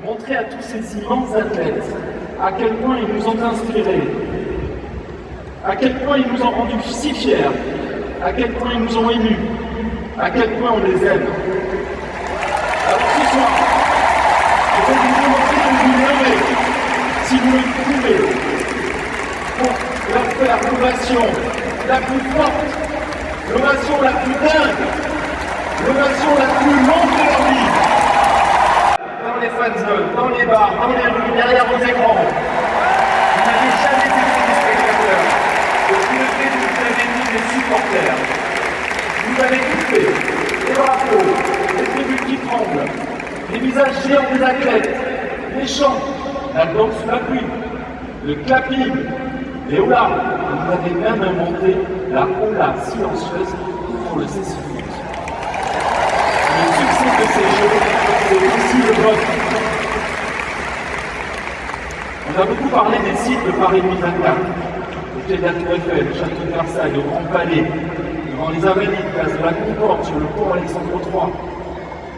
montrer à tous ces immenses athlètes à quel point ils nous ont inspirés, à quel point ils nous ont rendus si fiers, à quel point ils nous ont émus, à quel point on les aime. Alors ce soir, je vais vous demander de vous lever, si vous le pouvez, pour leur faire l'ovation la plus forte, l'ovation la plus dingue, l'ovation la plus longue de leur vie. Dans les fan zones, dans les bars, dans les rues, derrière vos écrans. Vous n'avez jamais été des spectateurs. Et puis le fait que vous avez été des supporters. Vous avez tout fait. Les drapeaux, les tribunes qui tremblent, les visages géants des athlètes, les chants, la danse sous la pluie, le clapping, les houlas. Vous avez même inventé la houla silencieuse pour le cécifoot. Le succès de ces jeux, c'est aussi le vôtre. On a beaucoup parlé des sites de Paris 2024, au Quai de la Tour Eiffel, au Château de Versailles, au Grand Palais, devant les Invalides, place de la Concorde, sur le pont Alexandre III.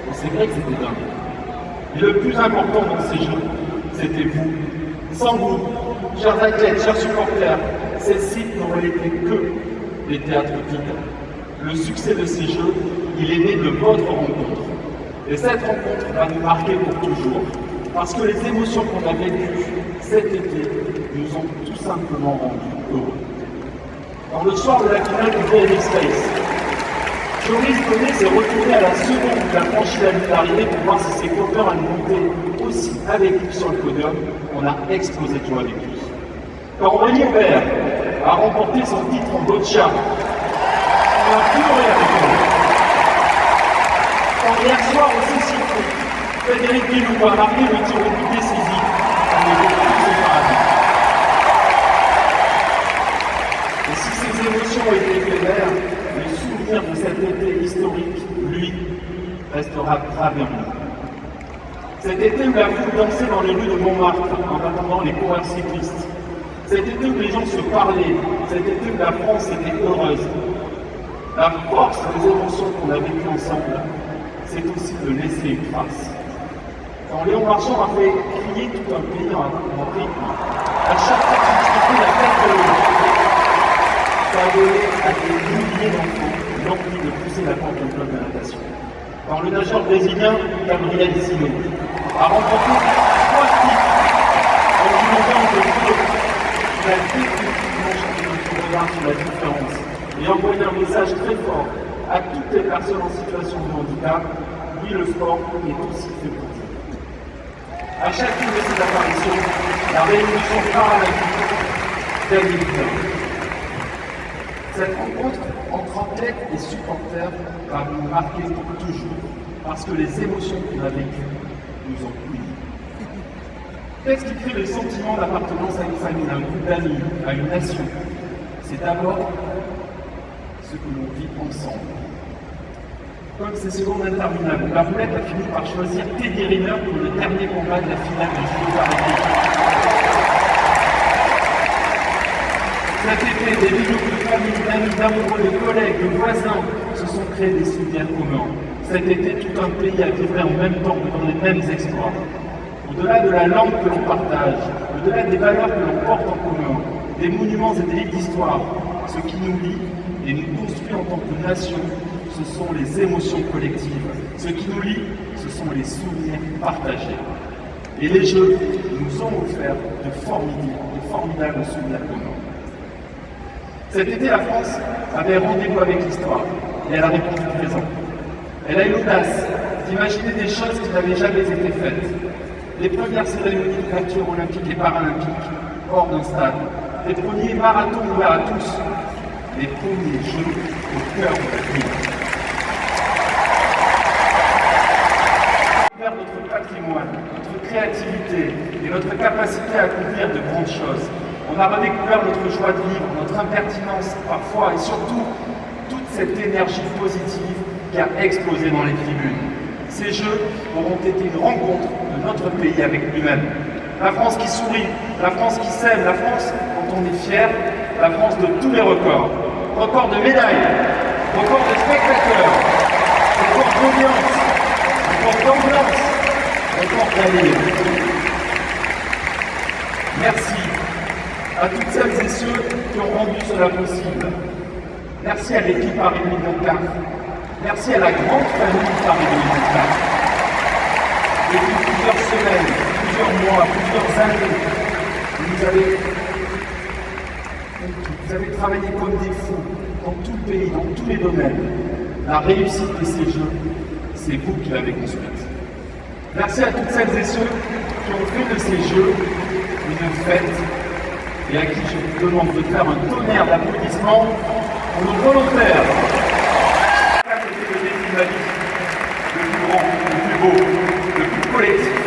Et c'est vrai que c'était dingue. Mais le plus important dans ces jeux, c'était vous. Sans vous, chers athlètes, chers supporters, ces sites n'auraient été que des théâtres vides. Le succès de ces jeux, il est né de votre rencontre. Et cette rencontre va nous marquer pour toujours. Parce que les émotions qu'on a vécues cet été nous ont tout simplement rendus heureux. Dans le soir de la finale du BMX Space, Joris Bonnet s'est retourné à la seconde où il a franchi la ligne d'arrivée pour voir si ses copains allaient monter aussi avec lui sur le podium. On a explosé de joie avec lui. Quand Rémi Aubert a remporté son titre en boccia, on a pleuré avec lui. Quand hier soir au Cécifoot, Frédéric Guilou a marqué le tir au but décisif, on était tous au paradis. Et si ces émotions étaient éphémères, le souvenir de cet été historique, lui, restera gravé en nous. Cet été où la foule dansait dans les rues de Montmartre en attendant les coureurs cyclistes. Cet été où les gens se parlaient. Cet été où la France était heureuse. La force des émotions qu'on a vécues ensemble, c'est aussi de laisser une trace. Quand Léon Marchand a fait crier tout un pays en rythme, à chaque fois qu'il disputait la tête de l'eau, ça a donné à des milliers d'enfants l'envie de pousser la porte du club de natation. Quand le nageur brésilien Gabriel Sino a remporté 3 titres en innovant de tir, il a définitivement changé notre regard sur la différence et envoyé un message très fort à toutes les personnes en situation de handicap. Oui, le sport est aussi fait pour vous. À chacune de ces apparitions, la révolution paralympique d'El évident. Cette rencontre entre athlètes et supporters va nous marquer pour toujours, parce que les émotions qu'on a vécues nous ont unis. Qu'est-ce qui crée le sentiment d'appartenance à une famille, à un groupe d'amis, à une nation? C'est d'abord ce que l'on vit ensemble. Comme ces secondes interminables, la roulette a fini par choisir Teddy Riner pour le dernier combat de la finale du Jeux paralympiques. Cet été, des millions de familles, d'amis, d'amoureux, de collègues, de voisins se sont créés des souvenirs communs. Cet été, tout un pays a vibré en même temps dans les mêmes exploits. Au-delà de la langue que l'on partage, au-delà des valeurs que l'on porte en commun, des monuments et des livres d'histoire, ce qui nous lie et nous construit en tant que nation, ce sont les émotions collectives. Ce qui nous lie, ce sont les souvenirs partagés. Et les Jeux nous ont offert de formidables souvenirs communs. Cet été, la France avait rendez-vous avec l'histoire et elle a répondu présent. Elle a eu l'audace d'imaginer des choses qui n'avaient jamais été faites. Les premières cérémonies d'ouverture olympique et paralympique hors d'un stade, les premiers marathons ouverts à tous, les premiers Jeux au cœur de la ville. Notre patrimoine, notre créativité et notre capacité à accomplir de grandes choses. On a redécouvert notre joie de vivre, notre impertinence parfois et surtout toute cette énergie positive qui a explosé dans les tribunes. Ces Jeux auront été une rencontre de notre pays avec lui-même. La France qui sourit, la France qui s'aime, la France dont on est fier, la France de tous les records. Records de médailles, records de spectateurs, records d'audience, records d'ambiance, encore d'allure. Merci à toutes celles et ceux qui ont rendu cela possible. Merci à l'équipe Paris 2024. Merci à la grande famille Paris 2024. Depuis plusieurs semaines, plusieurs mois, plusieurs années, vous avez travaillé comme des fous dans tout le pays, dans tous les domaines. La réussite de ces Jeux, c'est vous qui l'avez construite. Merci à toutes celles et ceux qui ont fait de ces Jeux une fête et à qui je vous demande de faire un tonnerre d'applaudissements pour nos volontaires. C'était le défi de ma vie, le plus grand, le plus beau, le plus collectif.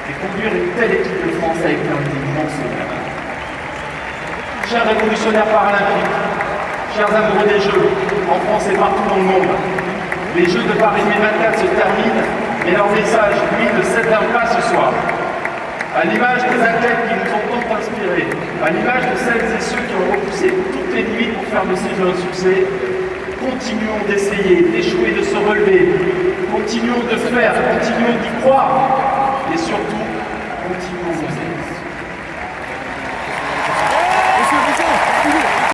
Et conduire une telle équipe de France a été un immense honneur. Chers révolutionnaires paralympiques, chers amoureux des Jeux, en France et partout dans le monde, les Jeux de Paris 2024 se terminent, mais leur message, lui, ne s'éteint pas ce soir. À l'image des athlètes qui nous ont tant inspirés, à l'image de celles et ceux qui ont repoussé toutes les limites pour faire de ces Jeux un succès, continuons d'essayer, d'échouer, de se relever, continuons de faire, continuons d'y croire, et surtout,